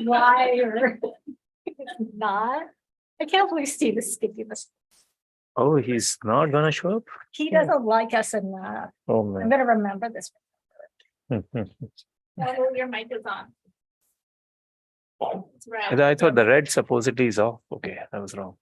Liar. Not. I can't believe Steve is skipping this. Oh, he's not gonna show up? He doesn't like us enough. Oh, I'm man. gonna remember this. Oh, your mic is on. It's red. I thought the red supposedly is off. Okay, I was wrong.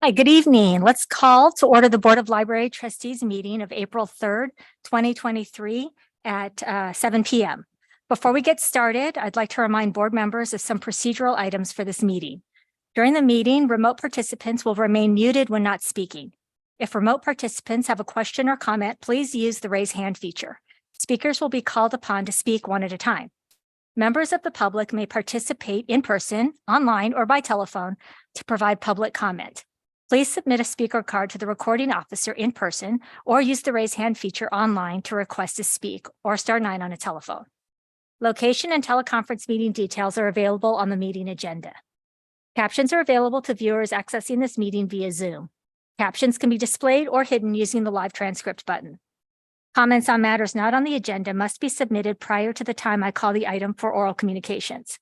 Hi, good evening. Let's call to order the Board of Library Trustees meeting of April 3rd, 2023 at 7 p.m. Before we get started, I'd like to remind board members of some procedural items for this meeting. During the meeting, remote participants will remain muted when not speaking. If remote participants have a question or comment, please use the raise hand feature. Speakers will be called upon to speak one at a time. Members of the public may participate in person, online, or by telephone to provide public comment. Please submit a speaker card to the recording officer in person or use the raise hand feature online to request to speak or *9 on a telephone. Location and teleconference meeting details are available on the meeting agenda. Captions are available to viewers accessing this meeting via Zoom. Captions can be displayed or hidden using the live transcript button. Comments on matters not on the agenda must be submitted prior to the time I call the item for oral communications.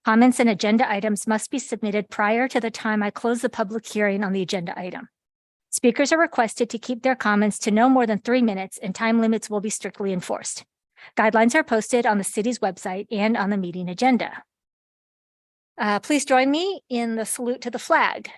Comments and agenda items must be submitted prior to the time I close the public hearing on the agenda item. Speakers are requested to keep their comments to no more than 3 minutes, and time limits will be strictly enforced. Guidelines are posted on the city's website and on the meeting agenda. Please join me in the salute to the flag.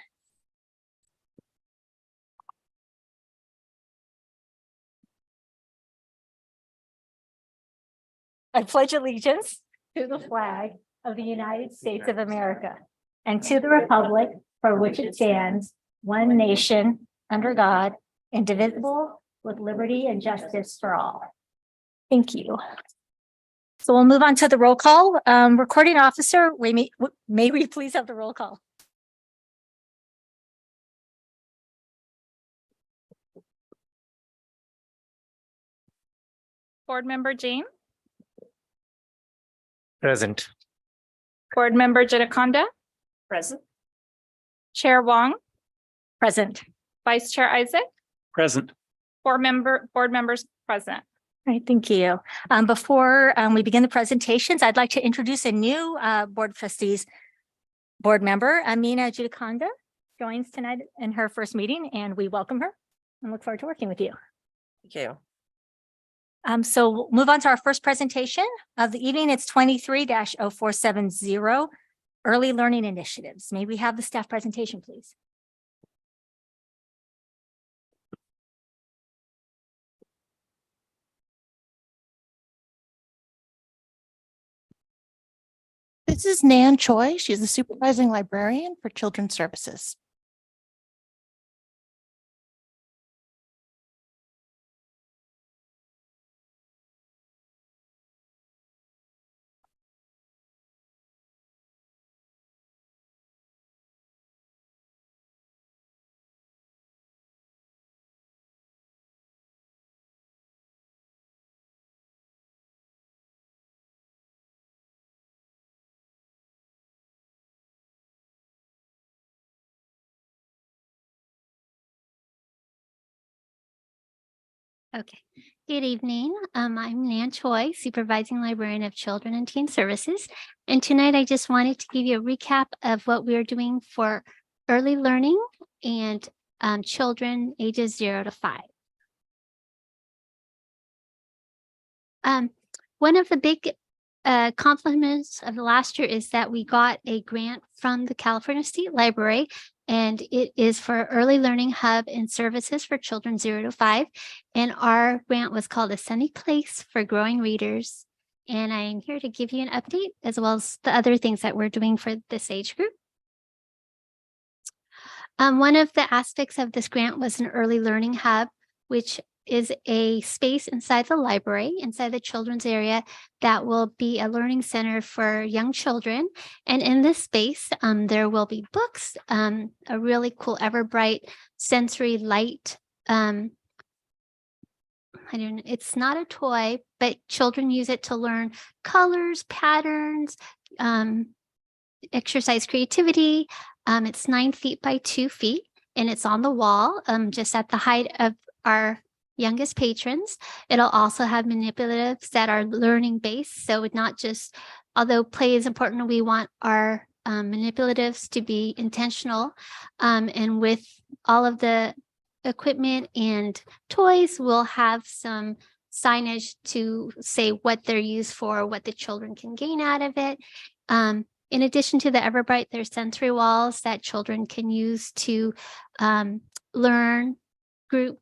I pledge allegiance to the flag of the United States of America and to the republic for which it stands, one nation, under God, indivisible, with liberty and justice for all. Thank you. So we'll move on to the roll call. Recording officer, may we please have the roll call? Board member Jane, Present. board member Jitakonda, Present. Chair Wong, Present. Vice Chair Isaac, Present. board members present. All right, thank you. Before we begin the presentations, I'd like to introduce a new Board of Trustees board member, Amina Jitakonda, joins tonight in her first meeting, and we welcome her and look forward to working with you. Thank you. So we'll move on to our first presentation of the evening. It's 23-0470, Early Learning Initiatives. May we have the staff presentation, please? This is Nan Choi. She's the supervising librarian for Children's Services. Okay, good evening. I'm Nan Choi, Supervising Librarian of Children and Teen Services. And tonight I just wanted to give you a recap of what we're doing for early learning and children ages 0 to 5. One of the big compliments of the last year is that we got a grant from the California State Library, and it is for Early Learning Hub and Services for Children 0 to 5. And our grant was called A Sunny Place for Growing Readers. And I'm here to give you an update as well as the other things that we're doing for this age group. One of the aspects of this grant was an early learning hub, which is a space inside the library, inside the children's area, that will be a learning center for young children. And in this space, there will be books, a really cool Everbright sensory light. I don't know, it's not a toy, but children use it to learn colors, patterns, exercise creativity. It's 9 feet by 2 feet, and it's on the wall, just at the height of our youngest patrons. It'll also have manipulatives that are learning based. So it's not just, although play is important, we want our manipulatives to be intentional. And with all of the equipment and toys, we'll have some signage to say what they're used for, what the children can gain out of it. In addition to the Everbright, there's sensory walls that children can use to learn, group.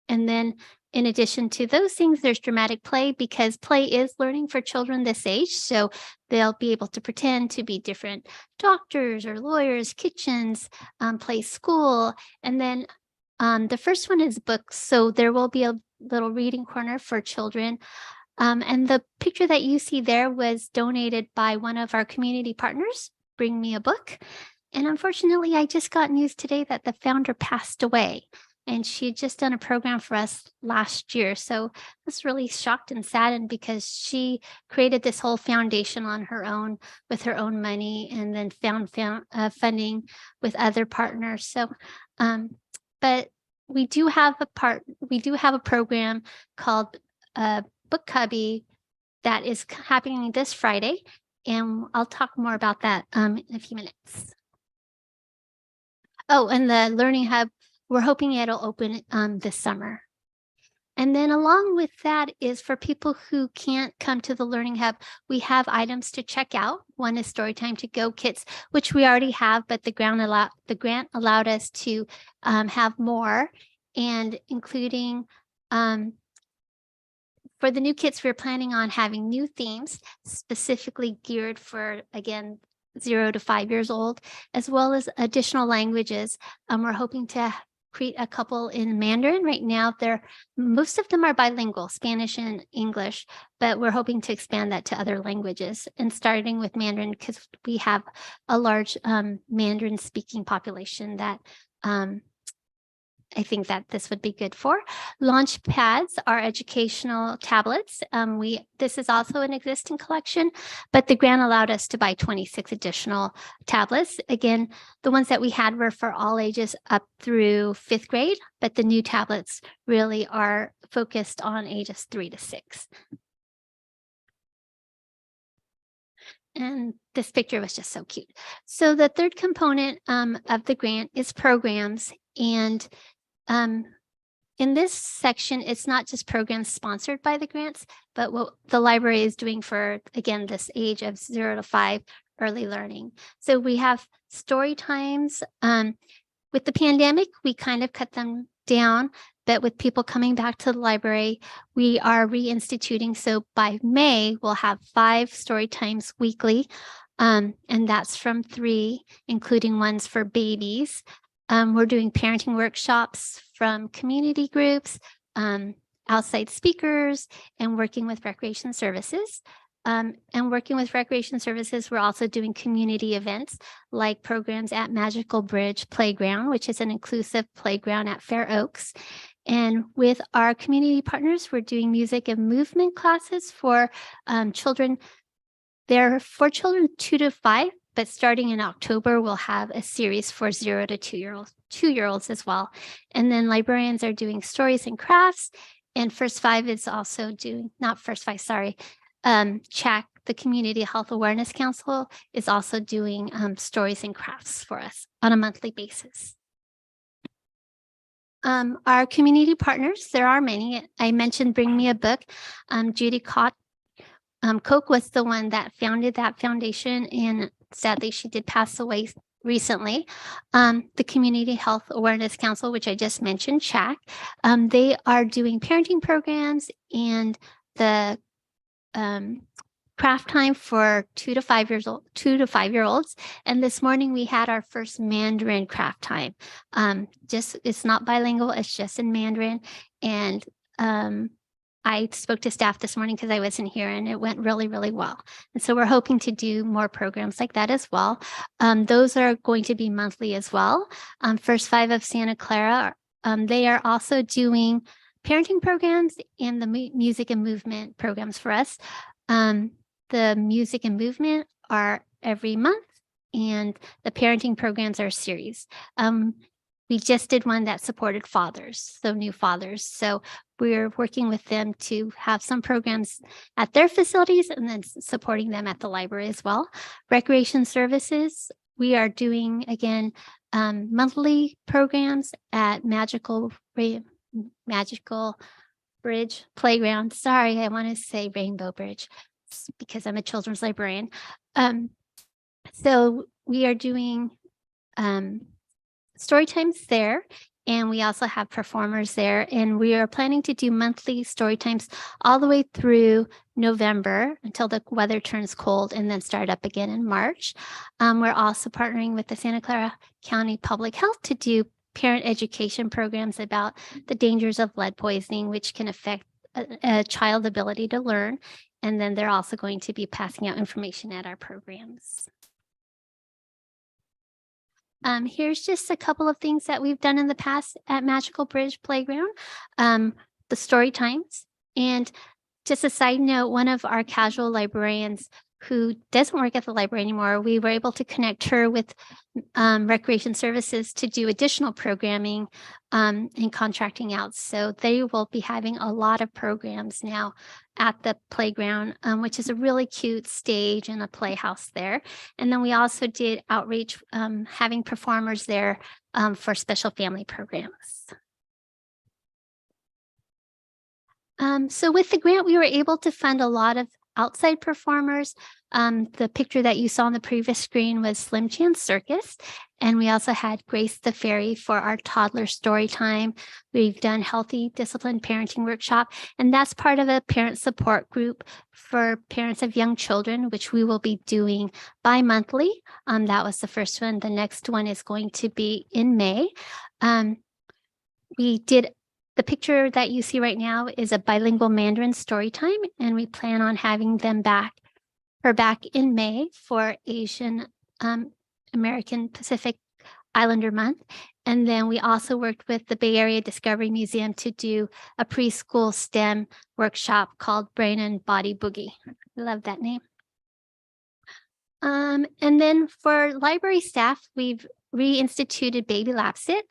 And then in addition to those things, there's dramatic play, because play is learning for children this age. So they'll be able to pretend to be different doctors or lawyers, kitchens, play school. And then the first one is books. So there will be a little reading corner for children. And the picture that you see there was donated by one of our community partners, Bring Me a Book. And unfortunately, I just got news today that the founder passed away. And she had just done a program for us last year. So I was really shocked and saddened, because she created this whole foundation on her own with her own money, and then found funding with other partners. So, but we do have a program called Book Cubby that is happening this Friday. And I'll talk more about that in a few minutes. Oh, and the Learning Hub, we're hoping it'll open this summer. And then along with that is for people who can't come to the Learning Hub, we have items to check out. One is Storytime to Go kits, which we already have, but the grant allowed us to have more, and including for the new kits, we're planning on having new themes specifically geared for, again, 0 to 5 years old, as well as additional languages. We're hoping to create a couple in Mandarin. Right now, most of them are bilingual, Spanish and English, but we're hoping to expand that to other languages, and starting with Mandarin, because we have a large Mandarin speaking population that I think that this would be good for. Launch pads are educational tablets. This is also an existing collection, but the grant allowed us to buy 26 additional tablets. Again, the ones that we had were for all ages up through 5th grade, but the new tablets really are focused on ages 3 to 6. And this picture was just so cute. So the third component of the grant is programs. And in this section, it's not just programs sponsored by the grants, but what the library is doing for, again, this age of 0 to 5 early learning. So we have story times. With the pandemic, we kind of cut them down, but with people coming back to the library, we are reinstituting. So by May, we'll have 5 story times weekly, and that's from 3, including ones for babies. We're doing parenting workshops from community groups, outside speakers, and working with recreation services. And working with recreation services, we're also doing community events like programs at Magical Bridge Playground, which is an inclusive playground at Fair Oaks. And with our community partners, we're doing music and movement classes for children. They're for children 2 to 5. But starting in October, we'll have a series for 0 to 2-year-olds as well. And then librarians are doing stories and crafts. And First 5 is also doing, not First 5, sorry. CHAC, the Community Health Awareness Council, is also doing stories and crafts for us on a monthly basis. Our community partners, there are many. I mentioned Bring Me a Book. Judy Koch was the one that founded that foundation, and sadly, she did pass away recently. The Community Health Awareness Council, which I just mentioned, CHAC, they are doing parenting programs, and the craft time for 2 to 5 year olds. And this morning we had our first Mandarin craft time. Just it's not bilingual, it's just in Mandarin. And I spoke to staff this morning because I wasn't here, and it went really, really well. And so we're hoping to do more programs like that as well. Those are going to be monthly as well. First Five of Santa Clara, they are also doing parenting programs and the music and movement programs for us. The music and movement are every month, and the parenting programs are a series. We just did one that supported fathers, so new fathers. So we're working with them to have some programs at their facilities and then supporting them at the library as well. Recreation services, we are doing, again, monthly programs at Magical Bridge Playground. Sorry, I want to say Rainbow Bridge because I'm a children's librarian. So we are doing story times there, and we also have performers there, and we are planning to do monthly story times all the way through November until the weather turns cold, and then start up again in March. We're also partnering with the Santa Clara County Public Health to do parent education programs about the dangers of lead poisoning, which can affect a child's ability to learn. And then they're also going to be passing out information at our programs. Here's just a couple of things that we've done in the past at Magical Bridge Playground, the story times. And just a side note, one of our casual librarians who doesn't work at the library anymore, we were able to connect her with recreation services to do additional programming and contracting out. So they will be having a lot of programs now at the playground, which is a really cute stage and a playhouse there. And then we also did outreach, having performers there for special family programs. So with the grant, we were able to fund a lot of outside performers. The picture that you saw on the previous screen was Slim Chan Circus. And we also had Grace the Fairy for our toddler story time. We've done Healthy Disciplined Parenting Workshop, and that's part of a parent support group for parents of young children, which we will be doing bi-monthly. That was the first one. The next one is going to be in May. We did the picture that you see right now is a bilingual Mandarin story time, and we plan on having them back in May for Asian American Pacific Islander Month. And then we also worked with the Bay Area Discovery Museum to do a preschool STEM workshop called Brain and Body Boogie. I love that name. And then for library staff, we've reinstituted Baby Lap Sit.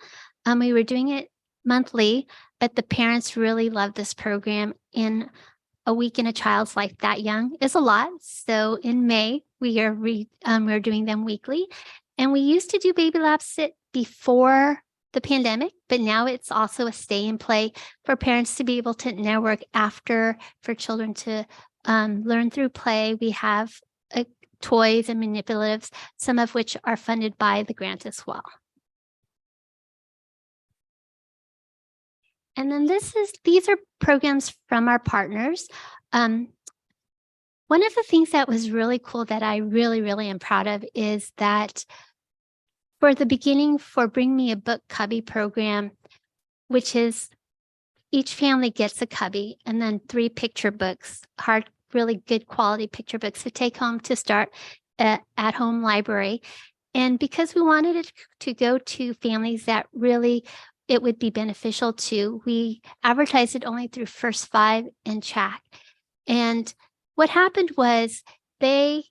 We were doing it monthly, but the parents really love this program. In a week in a child's life that young is a lot. So in May, we're doing them weekly. And we used to do Baby Lap Sit before the pandemic, but now it's also a stay and play for parents to be able to network after, for children to learn through play. We have toys and manipulatives, some of which are funded by the grant as well. And then these are programs from our partners. One of the things that was really cool that I really, really am proud of is that for the beginning for Bring Me a Book Cubby program, which is each family gets a cubby and then 3 picture books, really good quality picture books to take home to start at home library. And because we wanted it to go to families that really it would be beneficial to, we advertised it only through First Five and CHAC. And what happened was the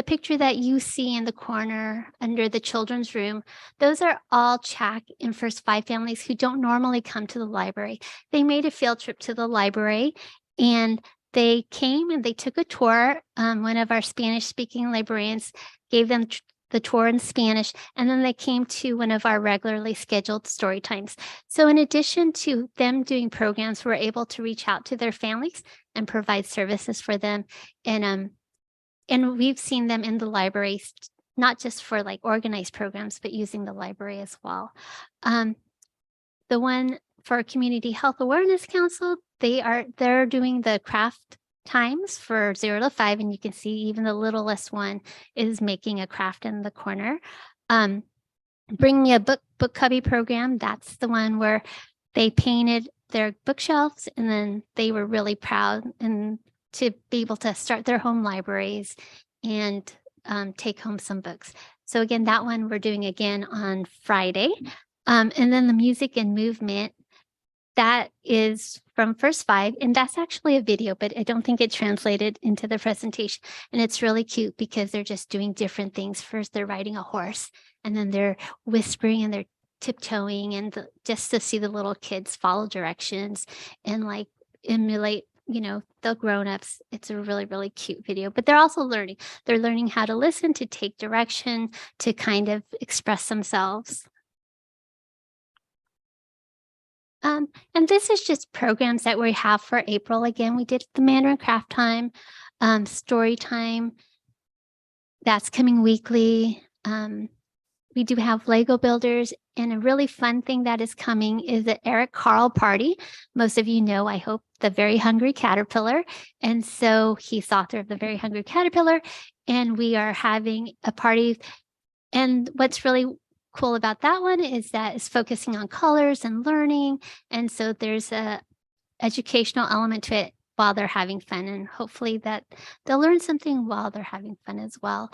picture that you see in the corner under the children's room, those are all CHAC and First Five families who don't normally come to the library. They made a field trip to the library and they came and they took a tour. One of our Spanish speaking librarians gave them the tour in Spanish, and then they came to one of our regularly scheduled story times. So in addition to them doing programs, we're able to reach out to their families and provide services for them. And we've seen them in the library, not just for like organized programs, but using the library as well. The one for Community Health Awareness Council, they're doing the craft times for 0 to 5, and you can see even the littlest one is making a craft in the corner. Bringing a book cubby program, that's the one where they painted their bookshelves, and then they were really proud and to be able to start their home libraries and take home some books. So again, that one we're doing again on Friday. And then the music and movement, that is from First Five, and that's actually a video, but I don't think it translated into the presentation. And it's really cute because they're just doing different things. First, they're riding a horse, and then they're whispering and they're tiptoeing, and just to see the little kids follow directions and like emulate, the grown-ups. It's a really, really cute video, but they're also learning. They're learning how to listen, to take direction, to kind of express themselves. And this is just programs that we have for April. Again, we did the Mandarin Craft Time, Story Time. That's coming weekly. We do have Lego builders, and a really fun thing that is coming is the Eric Carl party. Most of you know, I hope, the Very Hungry Caterpillar. And so he's author of the Very Hungry Caterpillar, and we are having a party. And what's really cool about that one is that it's focusing on colors and learning. And so there's a educational element to it while they're having fun, and hopefully that they'll learn something while they're having fun as well.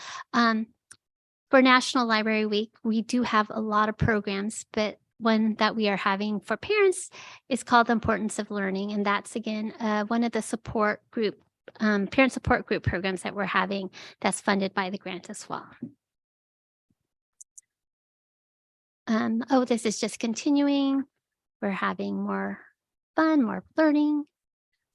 For National Library Week, we do have a lot of programs, but one that we are having for parents is called The Importance of Learning. And that's, again, one of the support group, parent support group programs that we're having that's funded by the grant as well. This is just continuing. We're having more fun, more learning.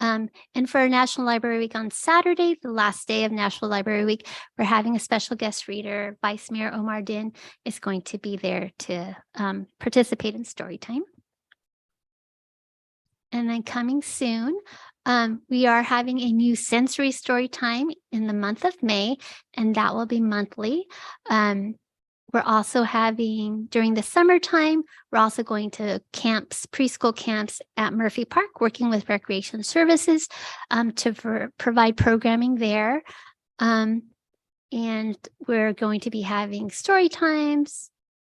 And for National Library Week on Saturday, the last day of National Library Week, we're having a special guest reader. Vice Mayor Omar Din is going to be there to participate in story time. And then coming soon, we are having a new sensory story time in the month of May, and that will be monthly. We're also having, during the summertime, we're also going to camps, preschool camps at Murphy Park, working with Recreation Services to provide programming there. And we're going to be having story times.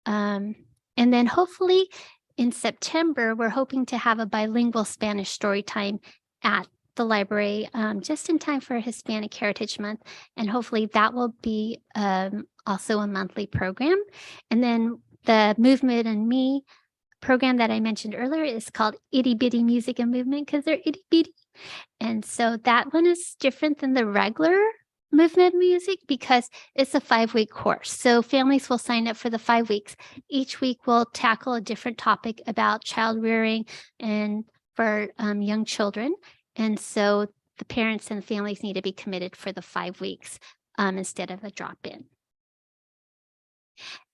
And then hopefully in September, we're hoping to have a bilingual Spanish story time at the library just in time for Hispanic Heritage Month. And hopefully that will be also a monthly program. And then the Movement and Me program that I mentioned earlier is called Itty Bitty Music and Movement, because they're itty bitty. And so that one is different than the regular movement music because it's a 5-week course. So families will sign up for the 5 weeks. Each week we'll tackle a different topic about child rearing and for young children. And so the parents and families need to be committed for the 5 weeks instead of a drop-in.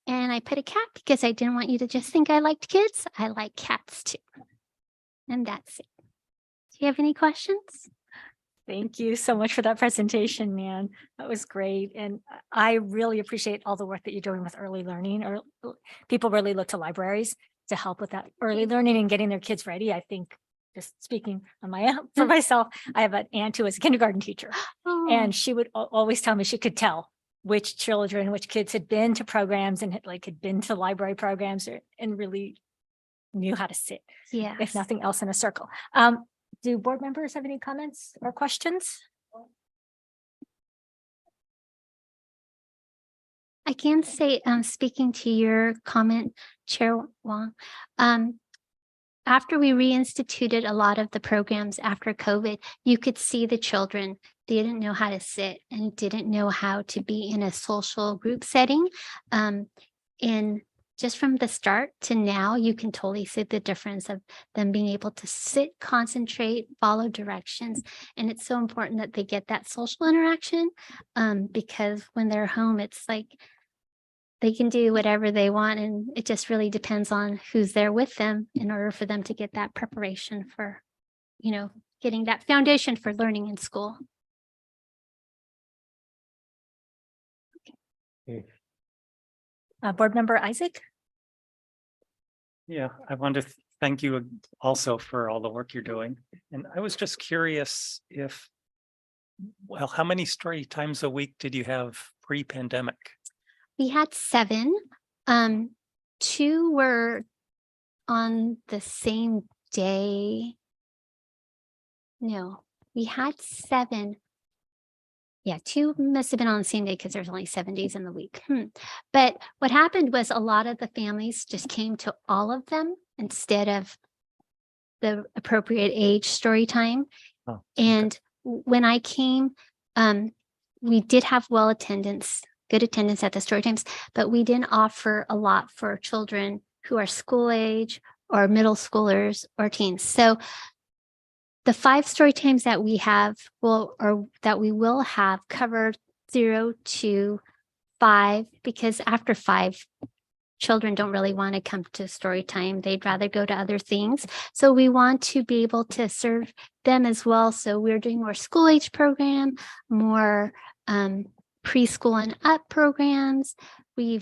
And I put a cat because I didn't want you to just think I liked kids. I like cats too. And that's it. Do you have any questions? Thank you so much for that presentation, Nan. That was great. And I really appreciate all the work that you're doing with early learning. Or people really look to libraries to help with that early learning and getting their kids ready. I think, just speaking on for myself, I have an aunt who was a kindergarten teacher, and she would always tell me she could tell which kids had been to programs and had been to library programs and really knew how to sit, if nothing else, in a circle. Do board members have any comments or questions? I can say, speaking to your comment, Chair Wong, after we reinstituted a lot of the programs after COVID, you could see the children didn't know how to sit and didn't know how to be in a social group setting. And just from the start to now, you can totally see the difference of them being able to sit, concentrate, follow directions. And it's so important that they get that social interaction because when they're home, it's like they can do whatever they want. And it just really depends on who's there with them in order for them to get that preparation for, getting that foundation for learning in school. Board member Isaac? Yeah, I want to thank you also for all the work you're doing. And I was just curious if Well, how many story times a week did you have pre-pandemic? We had 7. 2 were on the same day. No, we had 7. Yeah, 2 must have been on the same day because there's only 7 days in the week. But what happened was a lot of the families just came to all of them instead of the appropriate age story time. Oh, okay. And when I came, we did have good attendance at the story times, but we didn't offer a lot for children who are school age or middle schoolers or teens. So the 5 story times that we have that we will have cover 0 to 5, because after 5, children don't really want to come to story time. They'd rather go to other things. So we want to be able to serve them as well. So we're doing more school age program, more preschool and up programs. We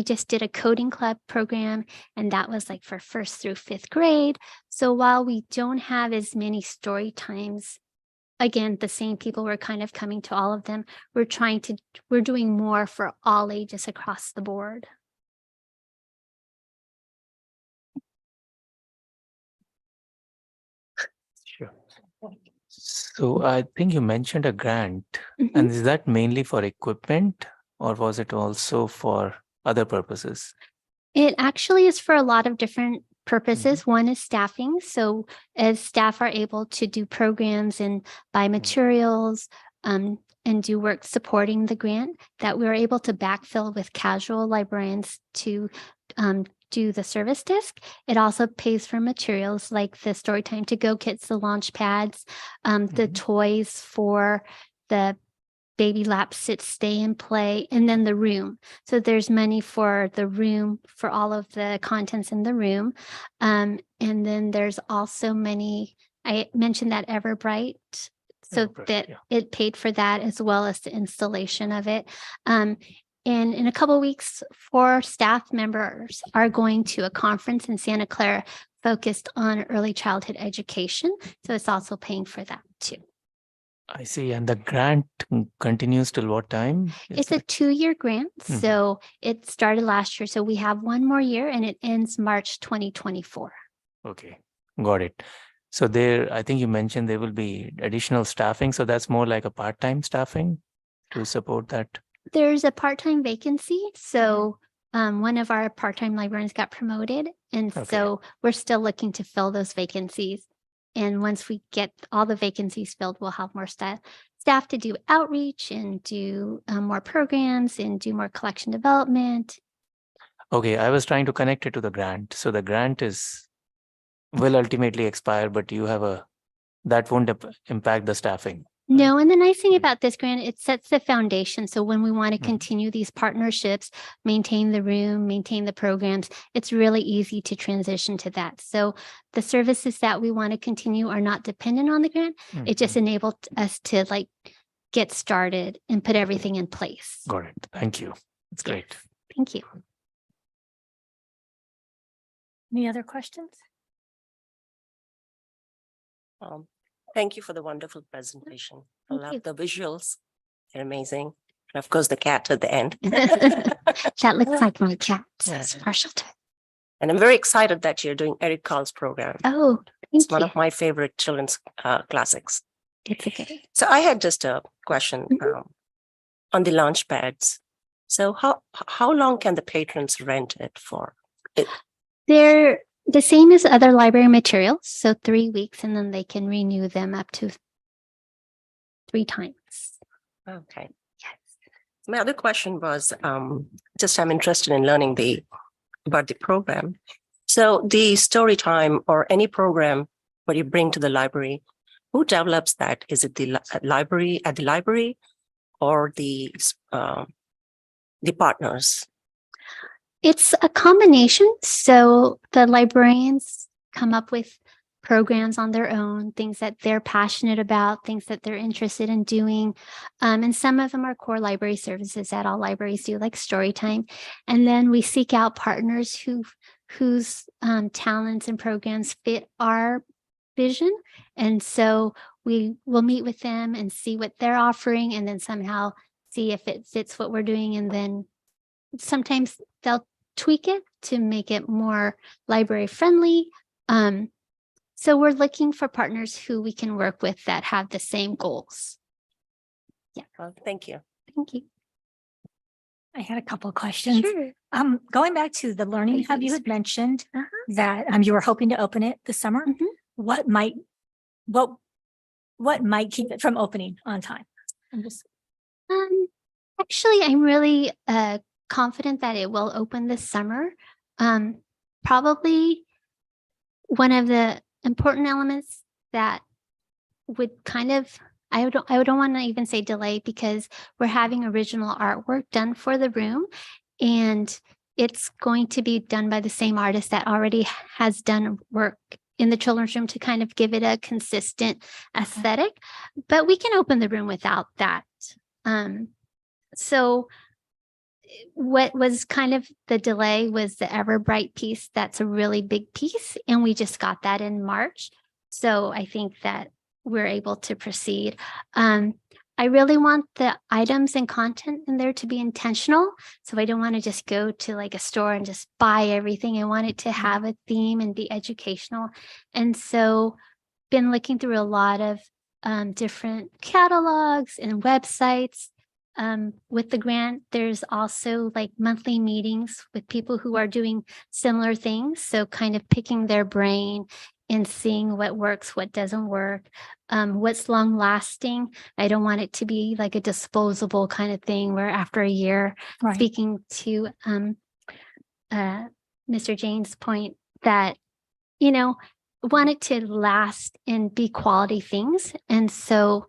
just did a coding club program, and that was like for 1st through 5th grade. So while we don't have as many story times, again, the same people were kind of coming to all of them. We're doing more for all ages across the board. Sure. So I think you mentioned a grant, Mhm. and is that mainly for equipment or was it also for other purposes? It actually is for a lot of different purposes. One is staffing. So as staff are able to do programs and buy materials, and do work supporting the grant, that we're able to backfill with casual librarians to do the service desk. It also pays for materials like the Storytime to Go kits, the launch pads, the toys for the baby lap, sit, stay and play, and then the room. So there's money for the room, for all of the contents in the room. And then there's also money, I mentioned that Everbright, so Everbright, that yeah. it paid for that as well as the installation of it. And in a couple of weeks, 4 staff members are going to a conference in Santa Clara focused on early childhood education. So it's also paying for that too. I see. And the grant continues till what time? It's a 2-year grant. So it started last year. So we have 1 more year and it ends March 2024. Okay, got it. So there, I think you mentioned there will be additional staffing. So that's more like a part-time staffing to support that. There's a part-time vacancy. So one of our part-time librarians got promoted. And so we're still looking to fill those vacancies. And once we get all the vacancies filled, we'll have more staff to do outreach and do more programs and do more collection development. Okay, I was trying to connect it to the grant. So the grant will ultimately expire, but you have that won't impact the staffing. No, and the nice thing about this grant, it sets the foundation. So when we want to continue these partnerships, maintain the room, maintain the programs, it's really easy to transition to that. So the services that we want to continue are not dependent on the grant. It just enabled us to get started and put everything in place. Got it. Thank you. That's great. Thank you. Any other questions? Thank you for the wonderful presentation. I Thank love you. the visuals. They're amazing. And of course, the cat at the end. That looks like my cat. Yeah. It's partial to it. And I'm very excited that you're doing Eric Carl's program. Oh, It's thank one you. of my favorite children's classics. It's okay. So I had just a question on the launch pads. So how long can the patrons rent it for? They're the same as other library materials. So 3 weeks, and then they can renew them up to 3 times. Okay. Yes. My other question was just I'm interested in learning about the program. So the story time or any program where you bring to the library, who develops that? Is it the library at the library or the partners? It's a combination. So the librarians come up with programs on their own, things that they're passionate about, things that they're interested in doing. And some of them are core library services that all libraries do, like Storytime. And then we seek out partners whose talents and programs fit our vision. And so we will meet with them and see what they're offering and then somehow see if it fits what we're doing. And then sometimes they'll tweak it to make it more library friendly. So we're looking for partners who we can work with that have the same goals. Well, thank you. Thank you. I had a couple of questions. Sure. Going back to the learning hub, you had mentioned that you were hoping to open it this summer. Mhm. What might keep it from opening on time? I'm just Actually, I'm really confident that it will open this summer. Probably one of the important elements that would kind of, I don't want to even say delay, because we're having original artwork done for the room, and it's going to be done by the same artist that already has done work in the children's room to kind of give it a consistent aesthetic. But we can open the room without that. So what was kind of the delay was the Everbright piece. That's a really big piece, and we just got that in March. So I think that we're able to proceed. I really want the items and content in there to be intentional. So I don't want to just go to like a store and just buy everything. I want it to have a theme and be educational. And so been looking through a lot of different catalogs and websites. With the grant, there's also like monthly meetings with people who are doing similar things. So kind of picking their brain and seeing what works, what doesn't work, what's long lasting. I don't want it to be like a disposable kind of thing where after a year, right. speaking to Mr. Jane's point that, you know, want it to last and be quality things. And so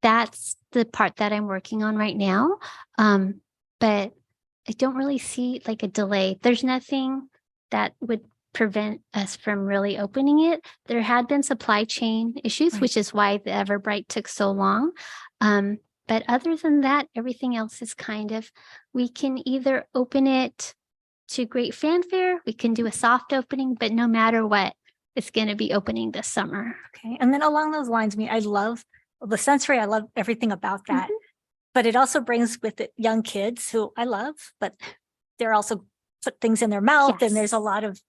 that's the part that I'm working on right now. But I don't really see like a delay. There's nothing that would prevent us from really opening it. There had been supply chain issues, Right. which is why the Everbright took so long. But other than that, everything else is kind of, we can either open it to great fanfare, we can do a soft opening, but no matter what, it's going to be opening this summer. Okay. And then along those lines, I love the sensory. I love everything about that. But it also brings with it young kids who I love, but they're also put things in their mouth, and there's a lot of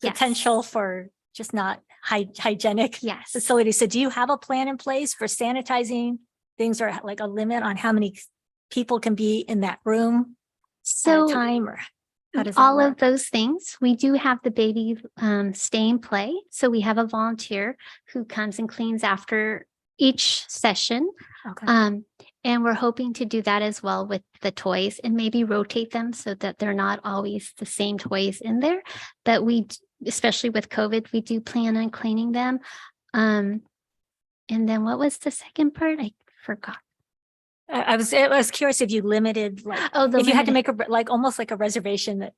potential for just not hygienic facilities. So do you have a plan in place for sanitizing things, or like a limit on how many people can be in that room at a time, or how does that all work? of those things? We do have the baby stay and play. So we have a volunteer who comes and cleans after each session. Okay. And we're hoping to do that as well with the toys and maybe rotate them so that they're not always the same toys in there. But we, especially with COVID, we do plan on cleaning them. And then what was the second part? I forgot. I was curious if you limited, like, if you had to make like almost like a reservation that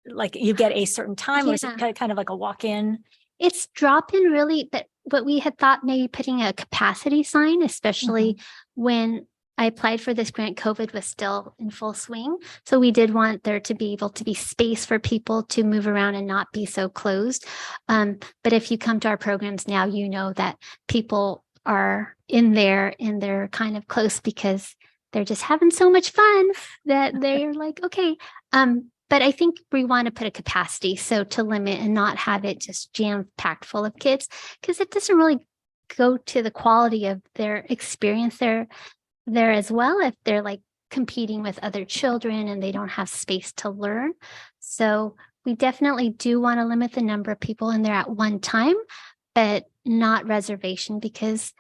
like you get a certain time, or is it kind of like a walk-in? It's drop-in really, but what we had thought maybe putting a capacity sign, especially when I applied for this grant, COVID was still in full swing. So we did want there to be able to be space for people to move around and not be so closed. But if you come to our programs now, you know that people are in there and they're kind of close because they're just having so much fun that they're like, okay. But I think we want to put a capacity, so to limit and not have it just jam packed full of kids, because it doesn't really go to the quality of their experience there as well if they're like competing with other children and they don't have space to learn. So we definitely do want to limit the number of people in there at one time, but not reservation, because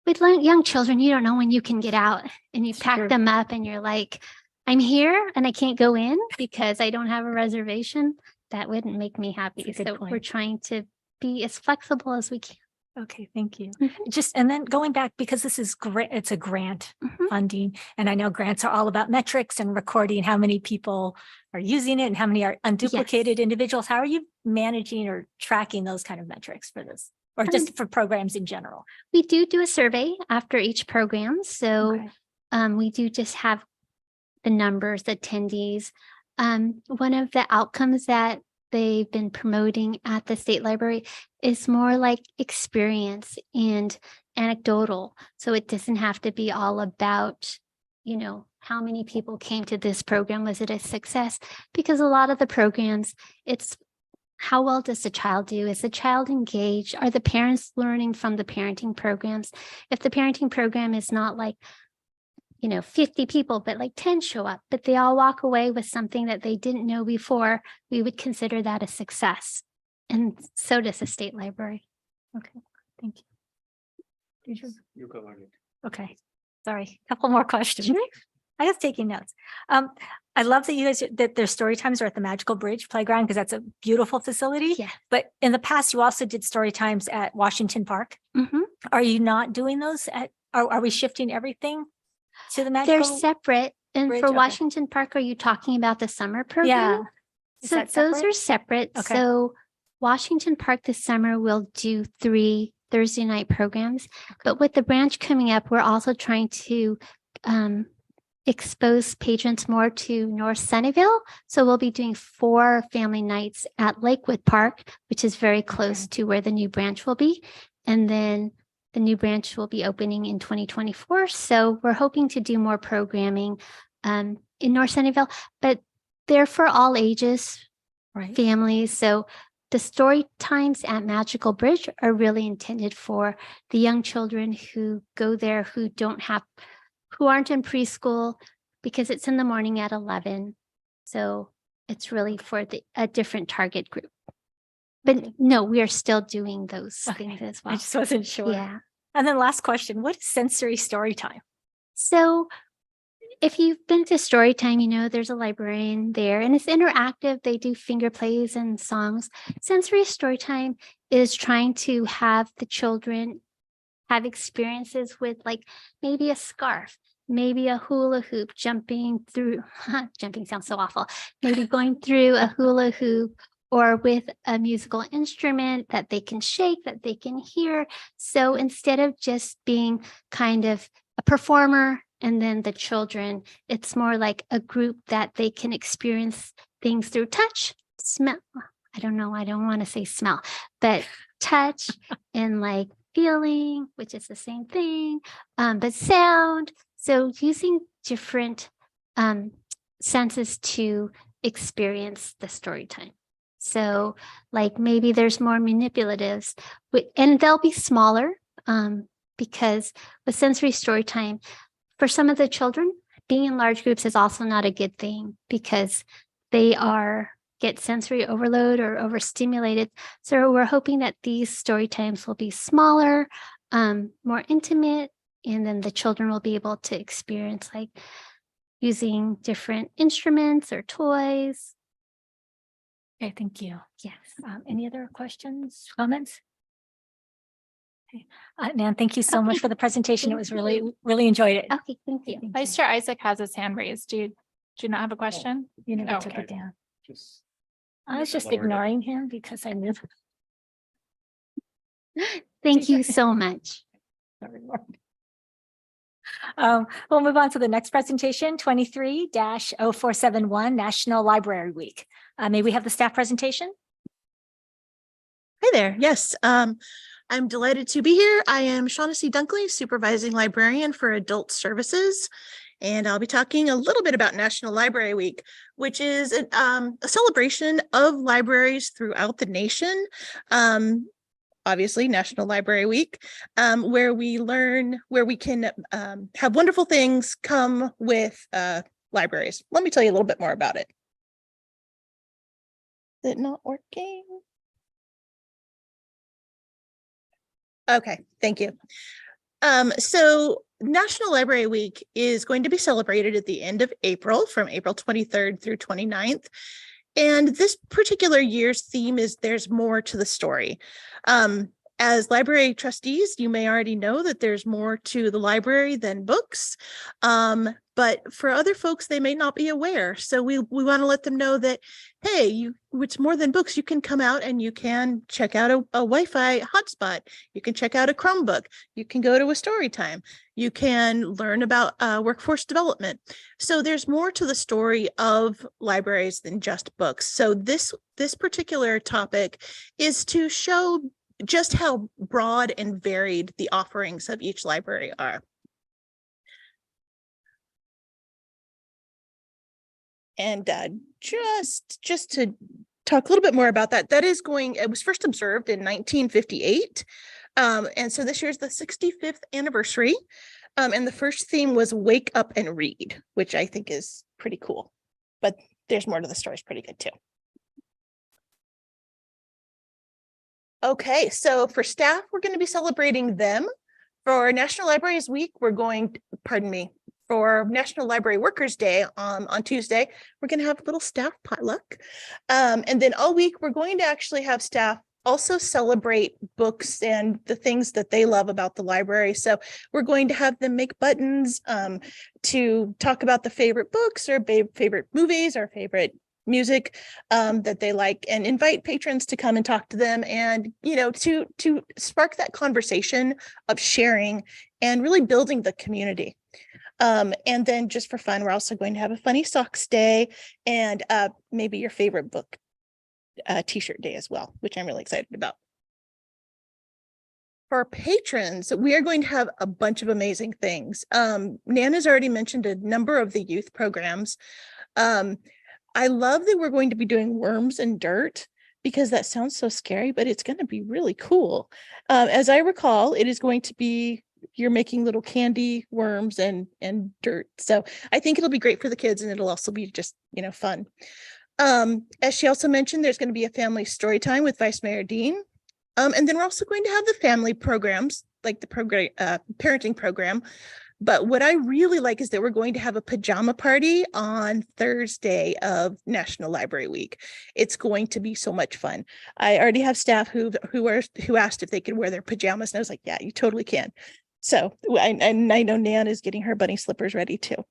with young children, you don't know when you can get out, and you pack them up and you're like, I'm here and I can't go in because I don't have a reservation. That wouldn't make me happy. So we're trying to be as flexible as we can. Okay, thank you. And then going back, because this is great, it's a grant funding, and I know grants are all about metrics and recording how many people are using it and how many are unduplicated individuals. How are you managing or tracking those kind of metrics for this, or just for programs in general? We do a survey after each program. So we do just have the numbers, the attendees. One of the outcomes that they've been promoting at the state library is more like experience and anecdotal. So it doesn't have to be all about, you know, how many people came to this program? Was it a success? Because a lot of the programs, it's how well does the child do? Is the child engaged? Are the parents learning from the parenting programs? If the parenting program is not like, you know, 50 people, but like 10 show up, but they all walk away with something that they didn't know before, we would consider that a success. And so does the state library. Okay, thank you. Did you? You covered it. Okay, sorry, couple more questions. I was taking notes. I love that you guys, that their story times are at the Magical Bridge Playground because that's a beautiful facility. Yeah. But in the past, you also did story times at Washington Park. Mhm. Are you not doing those are we shifting everything to the They're Magical? separate. And Bridge, for okay. Washington Park, are you talking about the summer program? Yeah. Is So that those separate? are separate. Okay. So Washington Park this summer will do 3 Thursday night programs. But with the branch coming up, we're also trying to expose patrons more to North Sunnyvale. So we'll be doing 4 family nights at Lakewood Park, which is very close to where the new branch will be. And then the new branch will be opening in 2024. So we're hoping to do more programming in North Sunnyvale, but they're for all ages, Right. families. So the story times at Magical Bridge are really intended for the young children who go there, who aren't in preschool, because it's in the morning at 11. So it's really for a different target group. But no, we are still doing those things as well. I just wasn't sure. Yeah. And then last question, what is sensory story time? So if you've been to story time, you know, there's a librarian there and it's interactive. They do finger plays and songs. Sensory story time is trying to have the children have experiences with like maybe a scarf, maybe a hula hoop, jumping sounds so awful. Maybe going through a hula hoop or with a musical instrument that they can shake, that they can hear. So instead of just being kind of a performer and then the children, it's more like a group that they can experience things through touch, smell. I don't know. I don't want to say smell, but touch and like feeling, which is the same thing, but sound. So using different senses to experience the story time. So like maybe there's more manipulatives and they'll be smaller because with sensory story time, for some of the children, being in large groups is also not a good thing because they get sensory overload or overstimulated. So we're hoping that these story times will be smaller, more intimate, and then the children will be able to experience like using different instruments or toys. Okay, thank you. Yes. Any other questions, comments? Okay. Nan, thank you so much Okay. for the presentation. It Thank was you. really enjoyed it. Okay, thank you. Thank Vice you. Chair Isaac has his hand raised. Do you not have a question? You never Oh, took okay. it down. Just I was just lowered it. ignoring him because I knew. Thank you so much. We'll move on to the next presentation, 23-0471 National Library Week. May we have the staff presentation? Hi there. Yes, I'm delighted to be here. I am Shaughnessy Dunkley, Supervising Librarian for Adult Services, and I'll be talking a little bit about National Library Week, which is a celebration of libraries throughout the nation. Obviously, National Library Week, where we can have wonderful things come with libraries. Let me tell you a little bit more about it. Is it not working? Okay, thank you. So National Library Week is going to be celebrated at the end of April, from April 23rd through 29th. And this particular year's theme is There's More to the Story. As library trustees, you may already know that there's more to the library than books. But for other folks, they may not be aware. So we want to let them know that, hey, it's more than books. You can come out and you can check out a Wi-Fi hotspot. You can check out a Chromebook. You can go to a story time. You can learn about workforce development. So there's more to the story of libraries than just books. So this particular topic is to show just how broad and varied the offerings of each library are. And just to talk a little bit more about that, it was first observed in 1958. And so this year is the 65th anniversary. And the first theme was Wake Up and Read, which I think is pretty cool. But there's more to the story, it's pretty good too. Okay, so for staff, we're going to be celebrating them. For National Libraries Week, for National Library Workers Day on Tuesday, we're going to have a little staff potluck. And then all week, we're going to actually have staff also celebrate books and the things that they love about the library. So we're going to have them make buttons to talk about the favorite books or favorite movies or favorite music that they like, and invite patrons to come and talk to them, and to spark that conversation of sharing and really building the community. And then just for fun, we're also going to have a funny socks day and maybe your favorite book t-shirt day as well, which I'm really excited about. For our patrons, we are going to have a bunch of amazing things. Nan has already mentioned a number of the youth programs. I love that we're going to be doing worms and dirt, because that sounds so scary, but it's going to be really cool. As I recall, it is going to be, you're making little candy worms and dirt. So I think it'll be great for the kids, and it'll also be just, fun. As she also mentioned, there's going to be a family story time with Vice Mayor Dean. And then we're also going to have the family programs, like the parenting program. But what I really like is that we're going to have a pajama party on Thursday of National Library Week. It's going to be so much fun. I already have staff who asked if they could wear their pajamas, and I was like, yeah, you totally can. So I know Nan is getting her bunny slippers ready too.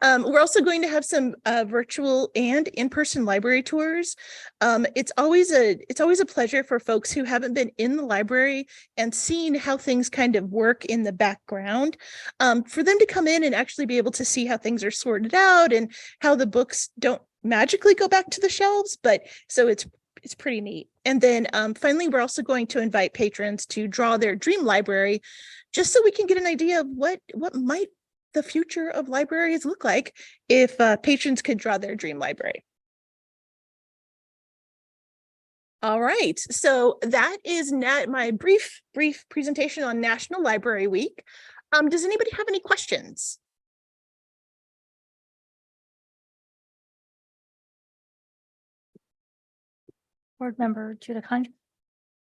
We're also going to have some virtual and in-person library tours. It's always a pleasure for folks who haven't been in the library and seen how things kind of work in the background, for them to come in and actually be able to see how things are sorted out and how the books don't magically go back to the shelves. But so it's pretty neat. And then finally, we're also going to invite patrons to draw their dream library, just so we can get an idea of what might the future of libraries look like if patrons could draw their dream library. All right, so that is my brief presentation on National Library Week. Does anybody have any questions? Board Member Judith Hunt.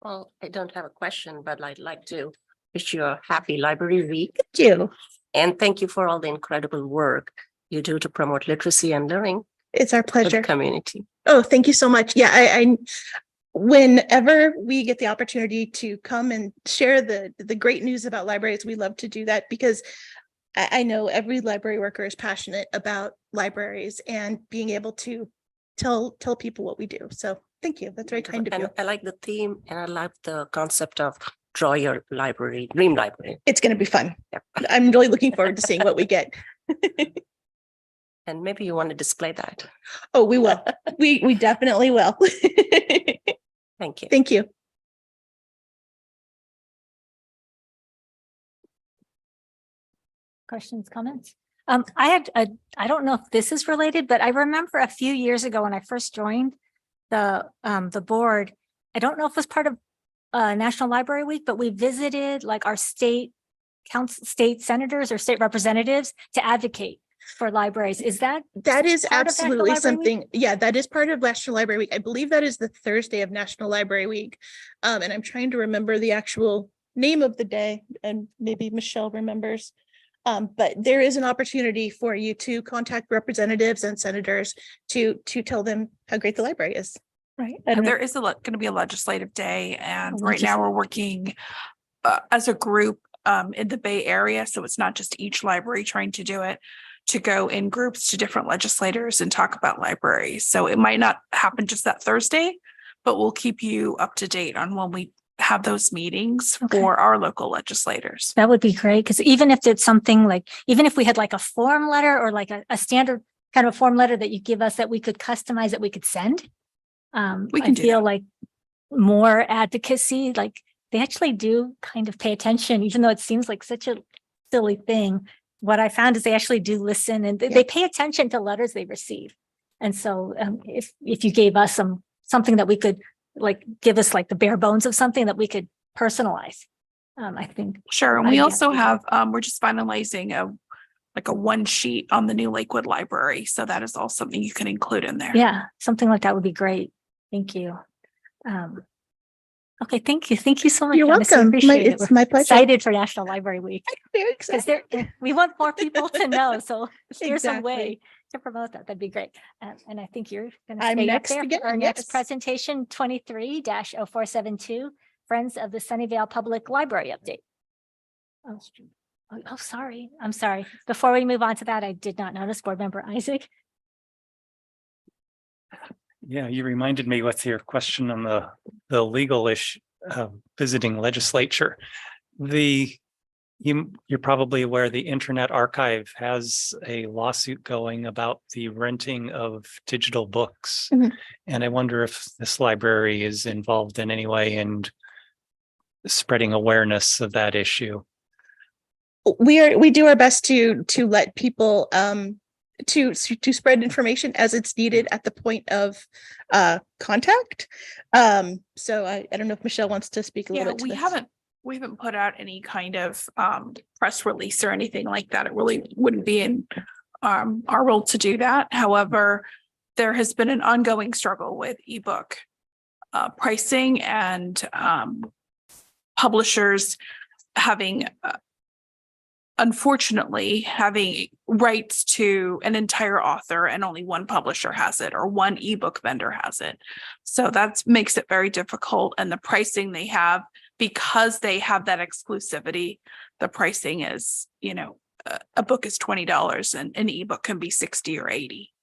Well, I don't have a question, but I'd like to wish you a happy library week. Thank you. And thank you for all the incredible work you do to promote literacy and learning It's our for pleasure. the community. Oh, thank you so much. Yeah, I whenever we get the opportunity to come and share the great news about libraries, we love to do that, because I know every library worker is passionate about libraries and being able to tell people what we do. So thank you. That's very kind of you. And I like the theme, and I like the concept of draw your library, dream library. It's going to be fun. Yep. I'm really looking forward to seeing what we get. And maybe you want to display that. Oh, we will. We definitely will. Thank you. Thank you. Questions, comments? I don't know if this is related, but I remember a few years ago when I first joined the board, I don't know if it was part of National Library Week, but we visited like our state senators or state representatives to advocate for libraries. Is that is part of National absolutely Library something. Yeah, that is part of National Library Week. I believe that is the Thursday of National Library Week. And I'm trying to remember the actual name of the day, and maybe Michelle remembers. But there is an opportunity for you to contact representatives and senators to tell them how great the library is. Right. There is going to be a legislative day, and Oh, right now we're working as a group in the Bay Area. So it's not just each library trying to do it, to go in groups to different legislators and talk about libraries. So it might not happen just that Thursday, but we'll keep you up to date on when we have those meetings Okay. for our local legislators. That would be great, because even if it's something like, even if we had like a form letter or like a standard kind of a form letter that you give us that we could customize, that we could send. We I can do feel that. like more advocacy, like they actually do kind of pay attention, even though it seems like such a silly thing. What I found is they actually do listen, and they pay attention to letters they receive. And so if you gave us something that we could like give us like the bare bones of something that we could personalize, I think. Sure. And I'd we be also happy have, we're just finalizing a one sheet on the new Lakewood Library. So that is also something you can include in there. Yeah, something like that would be great. Thank you. Okay, thank you. Thank you so much. You're Janice. I welcome. appreciate it. It's We're my pleasure. excited for National Library Week, Very because excited. we want more people to know. So if there's a Exactly. way to promote that, that'd be great. And I think you're going to I'm stay up next there again, for our next yes. presentation, 23-0472, Friends of the Sunnyvale Public Library update. Oh, sorry. I'm sorry. Before we move on to that, I did not notice Board Member Isaac. Yeah, you reminded me with your question on the legal issue of visiting legislature. You're probably aware the Internet Archive has a lawsuit going about the renting of digital books. Mhm. And I wonder if this library is involved in any way in spreading awareness of that issue. We do our best to let people to spread information as it's needed at the point of contact. So I don't know if Michelle wants to speak a little Yeah, bit to we this. haven't put out any kind of press release or anything like that. It really wouldn't be in our role to do that. However, there has been an ongoing struggle with ebook pricing and publishers having unfortunately having rights to an entire author and only one publisher has it, or one ebook vendor has it. So that makes it very difficult. And the pricing they have, because they have that exclusivity, the pricing is, a book is $20 and an ebook can be 60 or 80.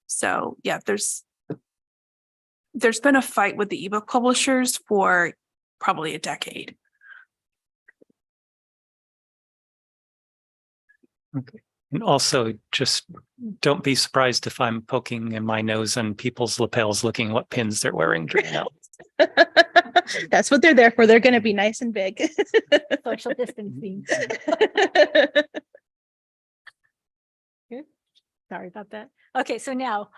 So yeah, there's been a fight with the ebook publishers for probably a decade. Okay. And also just don't be surprised if I'm poking in my nose and people's lapels looking what pins they're wearing during that. That's what they're there for. They're going to be nice and big. Social distancing. Sorry about that. Okay, so now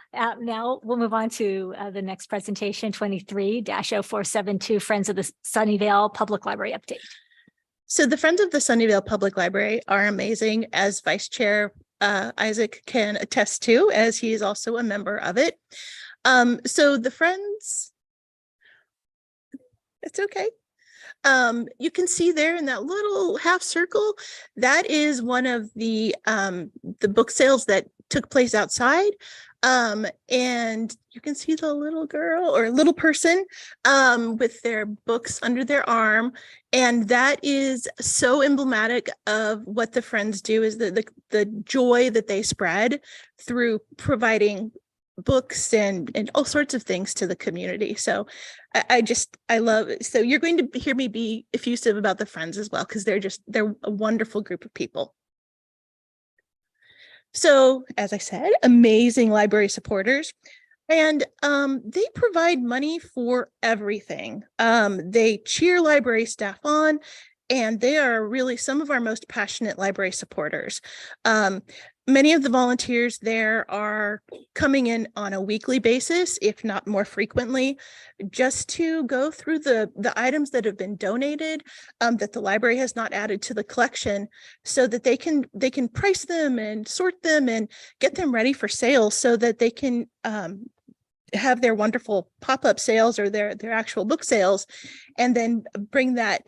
we'll move on to the next presentation, 23-0472, Friends of the Sunnyvale Public Library update. So the Friends of the Sunnyvale Public Library are amazing, as Vice Chair Isaac can attest to, as he is also a member of it. So the Friends, it's okay. You can see there in that little half circle, that is one of the book sales that took place outside. And you can see the little girl or little person with their books under their arm. And that is so emblematic of what the Friends do, is the joy that they spread through providing books and all sorts of things to the community. So I love it. So you're going to hear me be effusive about the Friends as well, because they're a wonderful group of people. So, as I said, amazing library supporters, and they provide money for everything. They cheer library staff on, and they are really some of our most passionate library supporters. Many of the volunteers there are coming in on a weekly basis, if not more frequently, just to go through the items that have been donated, that the library has not added to the collection, so that they can price them and sort them and get them ready for sales, so that they can have their wonderful pop-up sales or their actual book sales, and then bring that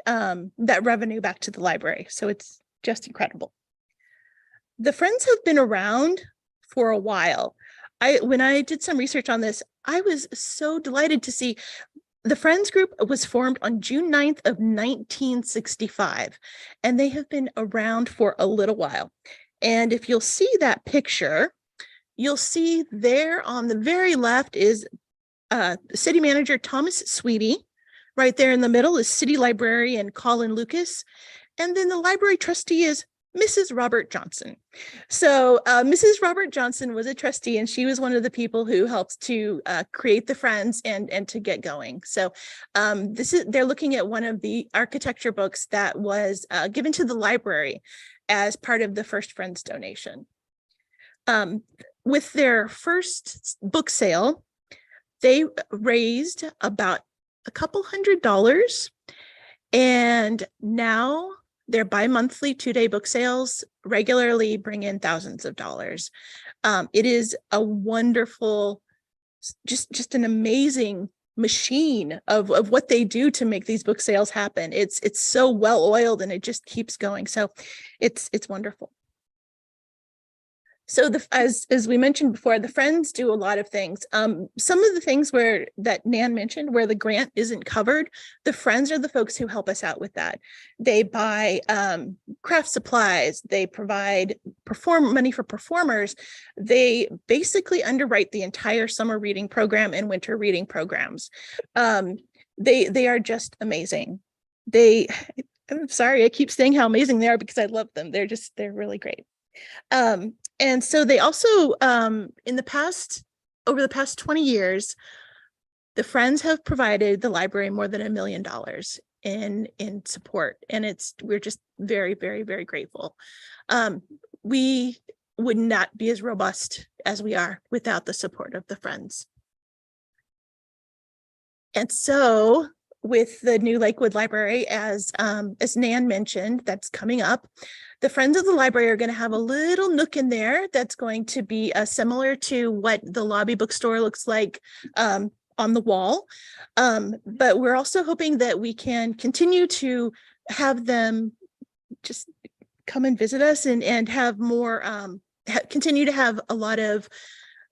revenue back to the library. So it's just incredible. The Friends have been around for a while. When I did some research on this, I was so delighted to see the Friends group was formed on June 9th of 1965, and they have been around for a little while. And if you'll see that picture, you'll see there on the very left is City Manager Thomas Sweetie. Right there in the middle is City Librarian Colin Lucas. And then the library trustee is Mrs. Robert Johnson. So Mrs. Robert Johnson was a trustee, and she was one of the people who helped to create the Friends and to get going. So they're looking at one of the architecture books that was given to the library as part of the first Friends donation. With their first book sale, they raised about a couple $100, and now their bi-monthly 2-day book sales regularly bring in thousands of dollars. It is a wonderful, just an amazing machine of what they do to make these book sales happen. It's so well oiled, and it just keeps going. So it's wonderful. So as we mentioned before, the Friends do a lot of things. Some of the things that Nan mentioned, where the grant isn't covered, the Friends are the folks who help us out with that. They buy craft supplies. They provide money for performers. They basically underwrite the entire summer reading program and winter reading programs. They are just amazing. I'm sorry, I keep saying how amazing they are because I love them. They're really great. And so they also, over the past 20 years, the Friends have provided the library more than $1 million in support. And we're just very, very, very grateful. We would not be as robust as we are without the support of the Friends. And so with the new Lakewood Library, as Nan mentioned, that's coming up, the Friends of the Library are going to have a little nook in there that's going to be similar to what the lobby bookstore looks like on the wall. But we're also hoping that we can continue to have them just come and visit us and have more, continue to have a lot of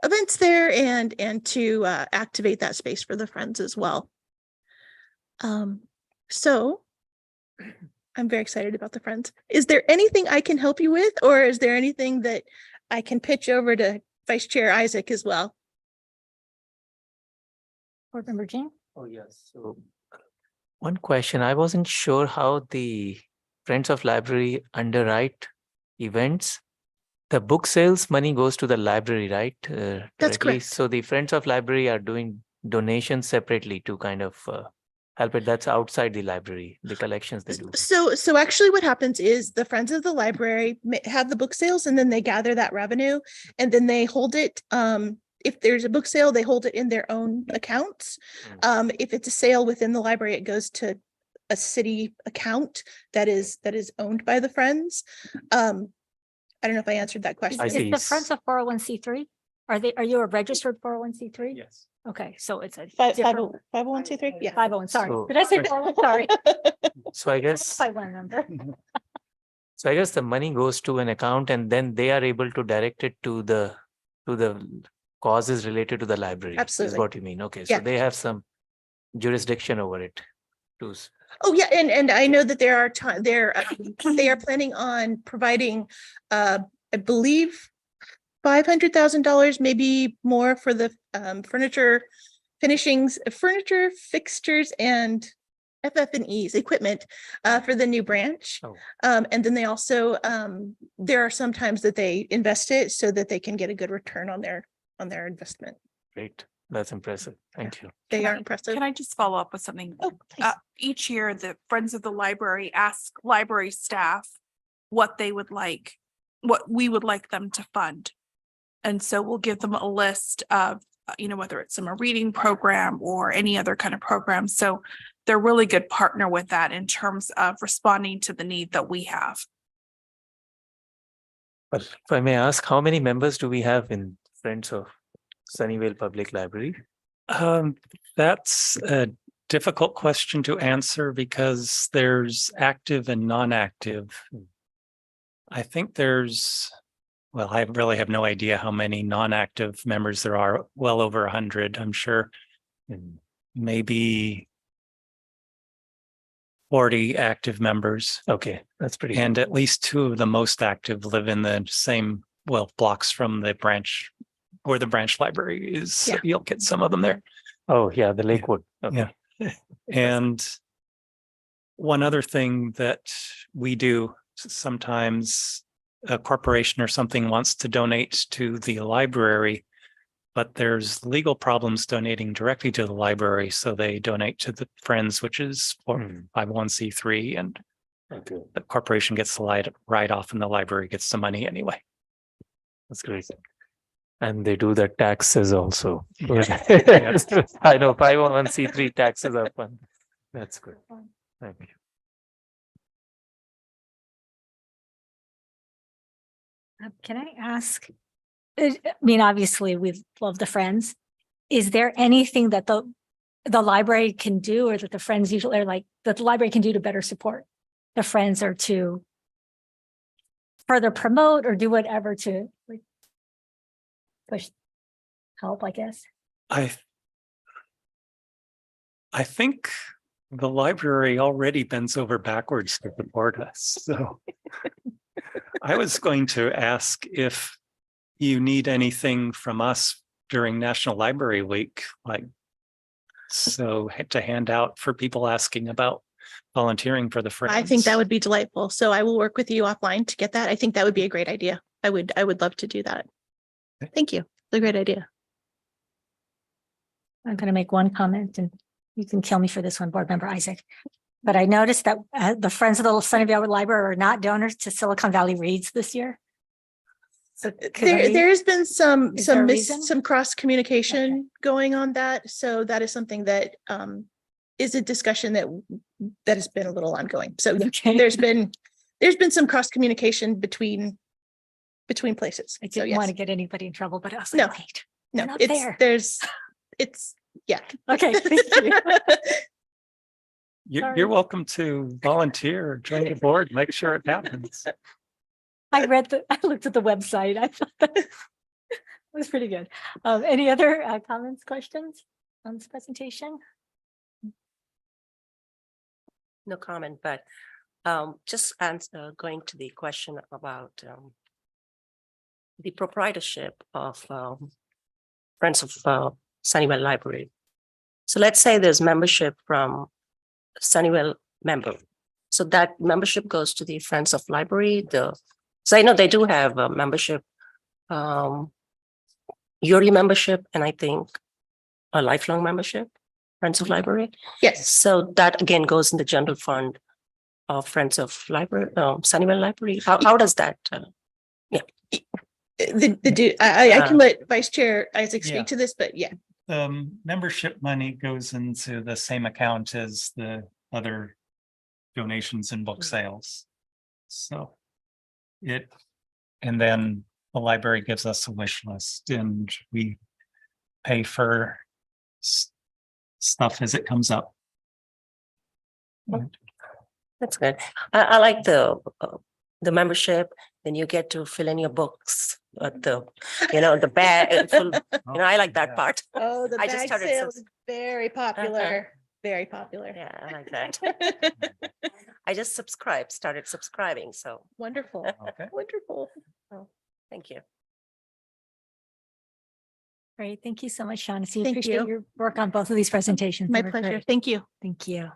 events there and to activate that space for the Friends as well. So I'm very excited about the Friends. Is there anything I can help you with, or is there anything that I can pitch over to Vice Chair Isaac as well? Board Member Jean? Oh, yes. So one question, I wasn't sure how the Friends of Library underwrite events. The book sales money goes to the library, right? That's Directly. correct. So the Friends of Library are doing donations separately to kind of help it. That's outside the library, the collections they do. So actually what happens is the Friends of the Library have the book sales, and then they gather that revenue, and then they hold it. If there's a book sale, they hold it in their own accounts. If it's a sale within the library, it goes to a city account that is owned by the Friends. I don't know if I answered that question. I Is see. the Friends a 401c3? Are you a registered 401c3? Yes. Okay, so it's a 501c3? Yeah. 501, sorry. So- Did I say 401? Sorry. So I guess, 51 number. so I guess the money goes to an account, and then they are able to direct it to the causes related to the library. Absolutely. Is what you mean. Okay, so Yeah. they have some jurisdiction over it too. Oh, yeah, and I know that there are they are planning on providing, I believe, $500,000, maybe more, for the furniture fixtures, and FF&E's equipment for the new branch. Oh. And then they also there are some times that they invest it so that they can get a good return on their investment. Great. That's impressive. Thank you. They Can are I- impressive. Can I just follow up with something? Oh, please. Each year, the Friends of the Library ask library staff what they would like, what we would like them to fund. And so we'll give them a list of, whether it's summer reading program or any other kind of program. So they're a really good partner with that in terms of responding to the need that we have. But if I may ask, how many members do we have in Friends of Sunnyvale Public Library? That's a difficult question to answer because there's active and non-active. I think there's well, I really have no idea how many non-active members there are, well over 100, I'm sure. And maybe 40 active members. Okay, that's pretty. And at least 2 of the most active live in the same, well, blocks from the branch where the branch library is. Yeah. You'll get some of them there. Oh, yeah, the Lakewood. Okay. Yeah. And one other thing that we do sometimes, a corporation or something wants to donate to the library, but there's legal problems donating directly to the library. So they donate to the Friends, which is for 501c3, and Okay, the corporation gets the write-off and the library gets the money anyway. that's great. And they do the taxes also. Yeah. I know 501c3 taxes are fun. That's good. Thank you. Can I ask? I mean, obviously, we love the Friends. Is there anything that the library can do, or that the Friends usually are like, that the library can do to better support the Friends, or to further promote, or do whatever to like push help, I guess? I think the library already bends over backwards to support us. So I was going to ask if you need anything from us during National Library Week, like, so to hand out for people asking about volunteering for the Friends. I think that would be delightful. So I will work with you offline to get that. I think that would be a great idea. I would love to do that. Thank you. It's a great idea. I'm going to make one comment, and you can kill me for this one, Board Member Isaac. But I noticed that the Friends of the Sunnyvale Library are not donors to Silicon Valley Reads this year. So There's been some Is there a reason? some cross communication going on that. So that is something that is a discussion that has been a little ongoing. So Okay. there's been some cross communication between places. I So didn't yes. want to get anybody in trouble, but I was No. like, wait, No, not it's there. yeah. Okay, thank you. Sorry. You're welcome to volunteer, join the board, make sure it happens. I looked at the website. I thought that was pretty good. Any other comments, questions on this presentation? No comment, but just going to the question about the proprietorship of Friends of Sunnyvale Library. So let's say there's membership from Sunnyvale member. So that membership goes to the Friends of Library. So I know they do have a membership, yearly membership, and I think a lifelong membership, Friends of Library. Yes. So that again goes in the general fund of Friends of Library, Sunnyvale Library. How does that? I can let Vice Chair Isaac Yeah. speak to this, but yeah. Membership money goes into the same account as the other donations and book sales. So and then the library gives us a wish list, and we pay for stuff as it comes up. That's good. I like the membership. Then you get to fill in your books, the bag. I like that part. Oh, the I just bag started sale subs- is very popular. Very popular. Yeah, I like that. I just started subscribing. So Wonderful. Okay. Wonderful. thank you. Great. Thank you so much, Shaughnessy. Thank Appreciate you. your work on both of these presentations. My They were pleasure. great. Thank you. Thank you.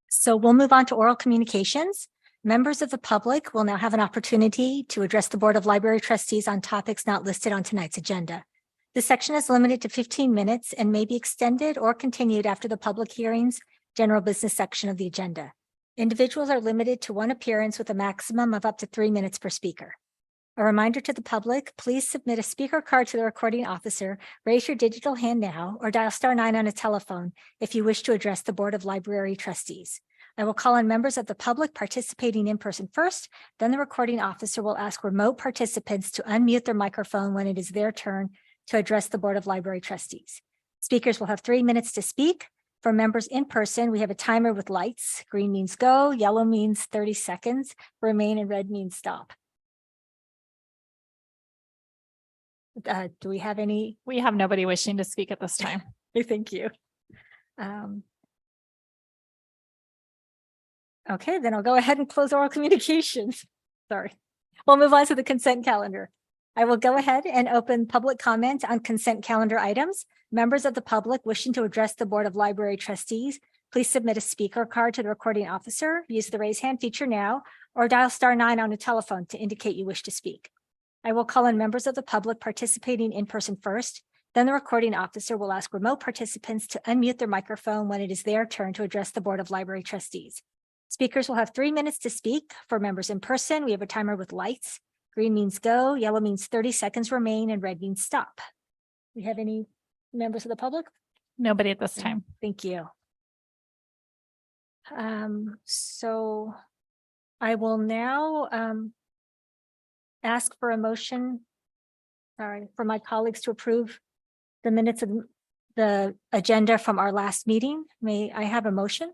So we'll move on to oral communications. Members of the public will now have an opportunity to address the Board of Library Trustees on topics not listed on tonight's agenda. This section is limited to 15 minutes and may be extended or continued after the public hearings, general business section of the agenda. Individuals are limited to one appearance with a maximum of up to 3 minutes per speaker. A reminder to the public, please submit a speaker card to the recording officer, raise your digital hand now, or dial *9 on a telephone if you wish to address the Board of Library Trustees. I will call on members of the public participating in person first, then the recording officer will ask remote participants to unmute their microphone when it is their turn to address the Board of Library Trustees. Speakers will have 3 minutes to speak. For members in person, we have a timer with lights. Green means go, yellow means 30 seconds, remain, and red means stop. Do we have any? We have nobody wishing to speak at this time. Thank you. Okay, then I'll go ahead and close oral communications. Sorry. We'll move on to the consent calendar. I will go ahead and open public comment on consent calendar items. Members of the public wishing to address the Board of Library Trustees, please submit a speaker card to the recording officer, use the raise hand feature now, or dial *9 on a telephone to indicate you wish to speak. I will call on members of the public participating in person first. Then the recording officer will ask remote participants to unmute their microphone when it is their turn to address the Board of Library Trustees. Speakers will have 3 minutes to speak. For members in person, we have a timer with lights. Green means go, yellow means 30 seconds remain, and red means stop. We have any members of the public? Nobody at this time. Thank you. So I will now ask for a motion, for my colleagues to approve the minutes of the agenda from our last meeting. May I have a motion?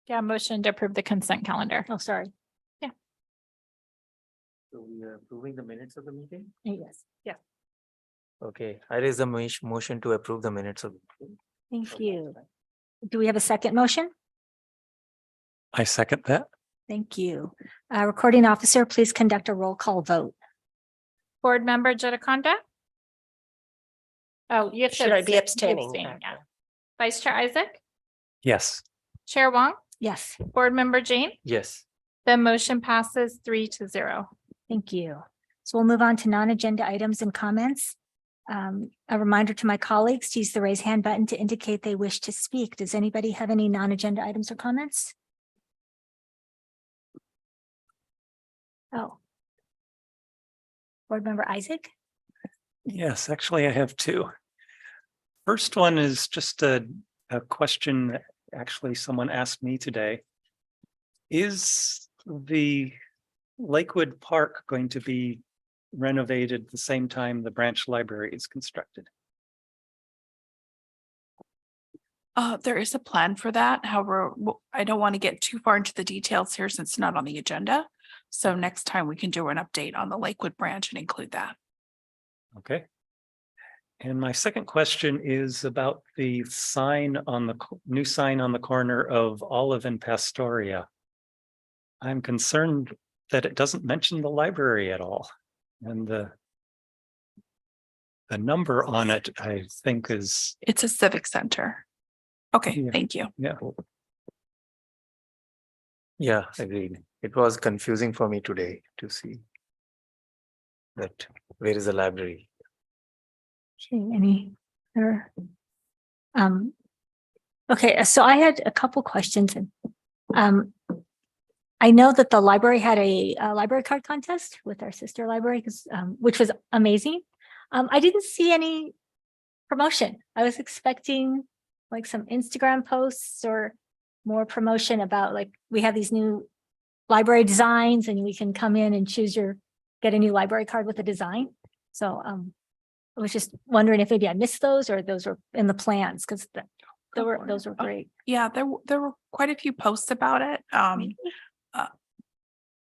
Yeah, motion to approve the consent calendar. Oh, sorry. So we are approving the minutes of the meeting? Yes. Okay, I raise a motion to approve the minutes of. Thank you. Do we have a second motion? I second that. Thank you. Recording officer, please conduct a roll call vote. Board member Jitakonda? Oh, you have to. Should I be abstain, abstaining? yeah. Vice Chair Isaac? Yes. Chair Wong? Yes, Board member Jane? Yes. The motion passes 3-0. thank you. So we'll move on to non-agenda items and comments. A reminder to my colleagues to use the raise hand button to indicate they wish to speak. Does anybody have any non-agenda items or comments? Oh. Board member Isaac? Yes, actually, I have two. First one is just a question that actually someone asked me today. Is the Lakewood Park going to be renovated the same time the branch library is constructed? There is a plan for that. However, I don't want to get too far into the details here since it's not on the agenda. So next time we can do an update on the Lakewood branch and include that. Okay. And my second question is about the sign on the new sign on the corner of Olive and Pastoria. I'm concerned that it doesn't mention the library at all. And the number on it, I think, is, It's a civic center. Okay, Yeah. thank you. yeah. Yeah, agreed. It was confusing for me today to see that where is the library? Okay, any other? Okay, so I had a couple questions and I know that the library had a library card contest with our sister library, which was amazing. I didn't see any promotion. I was expecting like some Instagram posts or more promotion about like, we have these new library designs and we can come in and get a new library card with a design. So I was just wondering if maybe I missed those or those were in the plans because those were great. Yeah, there were quite a few posts about it.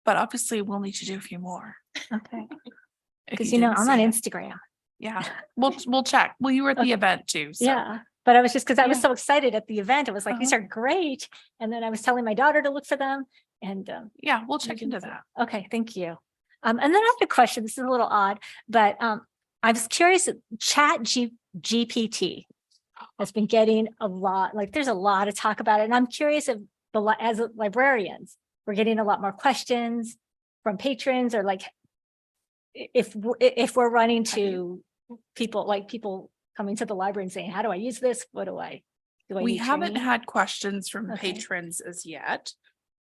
But obviously we'll need to do a few more. Okay, if because you I'm didn't on see it. Instagram. Yeah, we'll check. Well, you were at the Okay. event too. So. Yeah, but I was just because I was Yeah. so excited at the event. It was like, these Uh-huh. are great. And then I was telling my daughter to look for them and Yeah, we'll we check didn't into see- that. Okay, thank you. And then I have a question. This is a little odd, but I was curious, GPT has been getting a lot, like there's a lot of talk about it. And I'm curious if as librarians, we're getting a lot more questions from patrons or like if we're running to people coming to the library and saying, how do I use this? What do I We need haven't training? had questions from Okay. patrons as yet.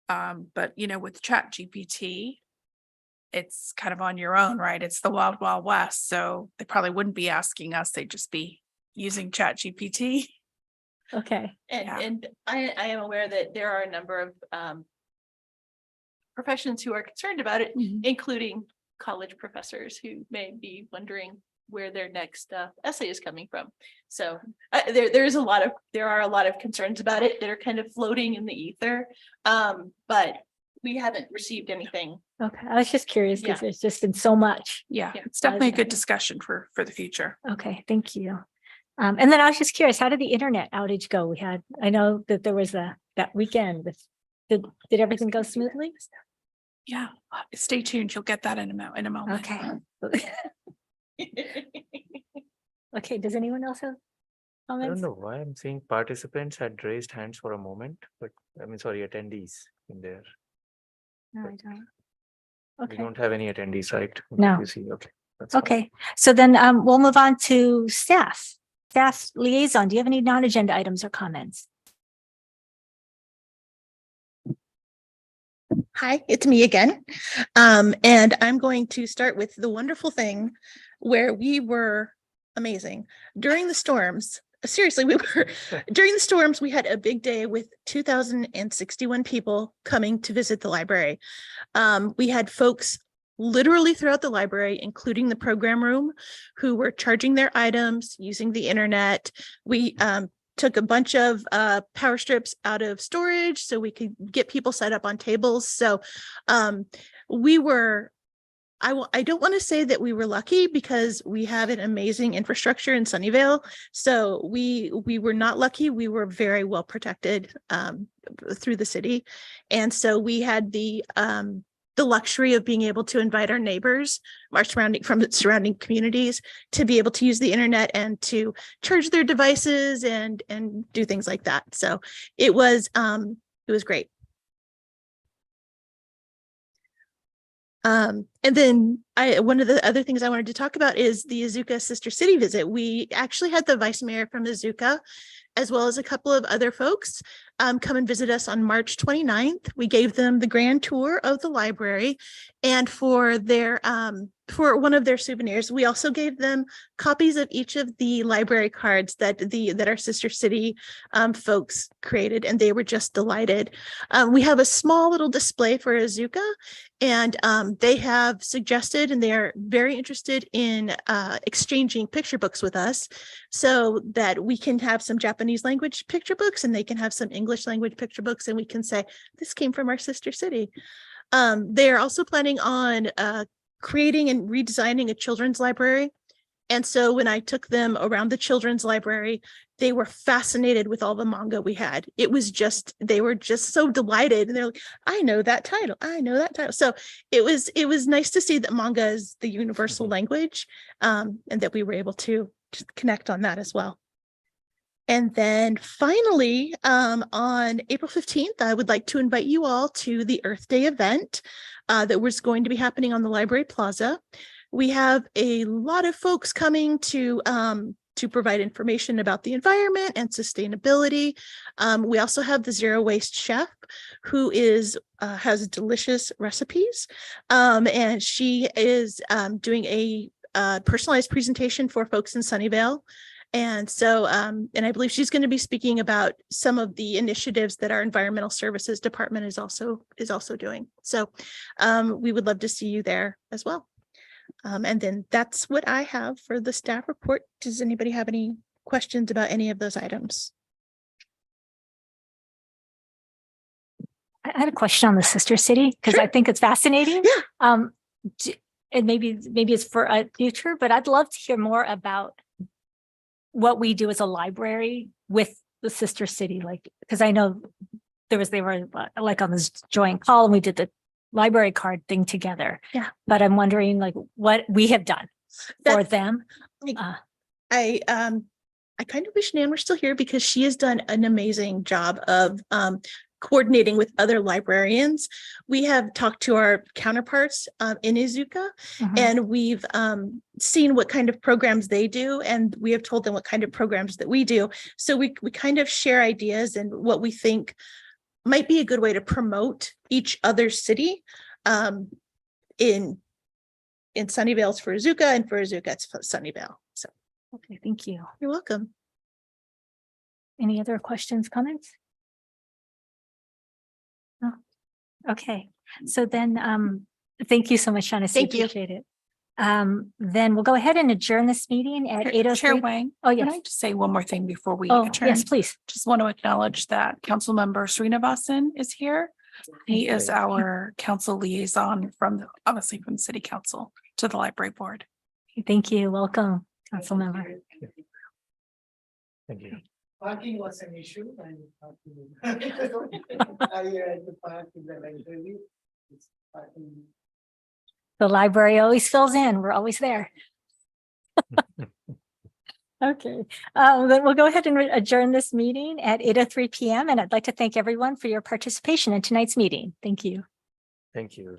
But with Chat GPT, it's kind of on your own, right? It's the wild, wild west. So they probably wouldn't be asking us. They'd just be using Chat GPT. Okay, Yeah. And I am aware that there are a number of professions who are concerned about it, including college professors who may be wondering where their next essay is coming from. So there are a lot of concerns about it that are kind of floating in the ether. But we haven't received anything. Okay, I was just curious because Yeah. there's just been so much. Yeah, Yeah. it's definitely a Positive. good discussion for the future. Okay, thank you. And then I was just curious, how did the internet outage go? We had, I know that there was that weekend with, did everything go smoothly? Yeah, stay tuned. You'll get that in a moment. Okay. Okay, does anyone else have I don't comments? know why I'm seeing participants had raised hands for a moment, but I mean, sorry, attendees in there. No, I don't. We Okay, don't have any attendees, right? No. You see, okay. That's fine. okay. So then we'll move on to staff. Staff liaison, do you have any non-agenda items or comments? Hi, it's me again. And I'm going to start with the wonderful thing where we were amazing during the storms. Seriously, during the storms, we had a big day with 2,061 people coming to visit the library. We had folks literally throughout the library, including the program room, who were charging their items, using the internet. We took a bunch of power strips out of storage so we could get people set up on tables. So we were, I don't want to say that we were lucky because we have an amazing infrastructure in Sunnyvale. So we were not lucky. We were very well protected through the city. And so we had the luxury of being able to invite our neighbors, our surrounding communities, to be able to use the internet and to charge their devices and do things like that. So it was great. And then one of the other things I wanted to talk about is the Azuka Sister City visit. We actually had the vice mayor from Azuka, as well as a couple of other folks come and visit us on March 29th. We gave them the grand tour of the library, and for their for one of their souvenirs, we also gave them copies of each of the library cards that our Sister City folks created, and they were just delighted. We have a small little display for Azuka, and they have suggested, and they are very interested in exchanging picture books with us, so that we can have some Japanese language picture books and they can have some English language picture books, and we can say this came from our sister city. They are also planning on creating and redesigning a children's library. And so when I took them around the children's library, they were fascinated with all the manga we had. It was just, they were just so delighted. And they're like, I know that title. I know that title. So it was nice to see that manga is the universal language, and that we were able to just connect on that as well. And then finally, on April 15th, I would like to invite you all to the Earth Day event that was going to be happening on the Library Plaza. We have a lot of folks coming to provide information about the environment and sustainability. We also have the Zero Waste Chef, who has delicious recipes, and she is doing a personalized presentation for folks in Sunnyvale. And so, and I believe she's going to be speaking about some of the initiatives that our environmental services department is also doing. So we would love to see you there as well. And then that's what I have for the staff report. Does anybody have any questions about any of those items? I had a question on the sister city because I think it's fascinating. Yeah. And maybe it's for a future, but I'd love to hear more about what we do as a library with the sister city, like, because I know they were like on this joint call and we did the library card thing together. Yeah. But I'm wondering like what we have done for them. I kind of wish Nan were still here because she has done an amazing job of coordinating with other librarians. We have talked to our counterparts in Azuka, and we've seen what kind of programs they do, and we have told them what kind of programs that we do. So we kind of share ideas and what we think might be a good way to promote each other's city. In Sunnyvale's for Azuka, and for Azuka it's for Sunnyvale. So Okay, thank you. you're welcome. Any other questions, comments? No. Okay, so then thank you so much, Shaughnessy. Thank you. Appreciate it. Then we'll go ahead and adjourn this meeting at 8:03. Chair Wang. Oh, Can yes. I just say one more thing before we Oh, adjourn? yes, please. Just want to acknowledge that Councilmember Srinivasan is here. He is Thank you. our council liaison obviously from city council to the library board. Thank you. Welcome, council member. Thank you. Parking was an issue and I had to park in the library. It's parking. The library always fills in. We're always there. Okay, then we'll go ahead and adjourn this meeting at 8:03 p.m. And I'd like to thank everyone for your participation in tonight's meeting. Thank you. Thank you.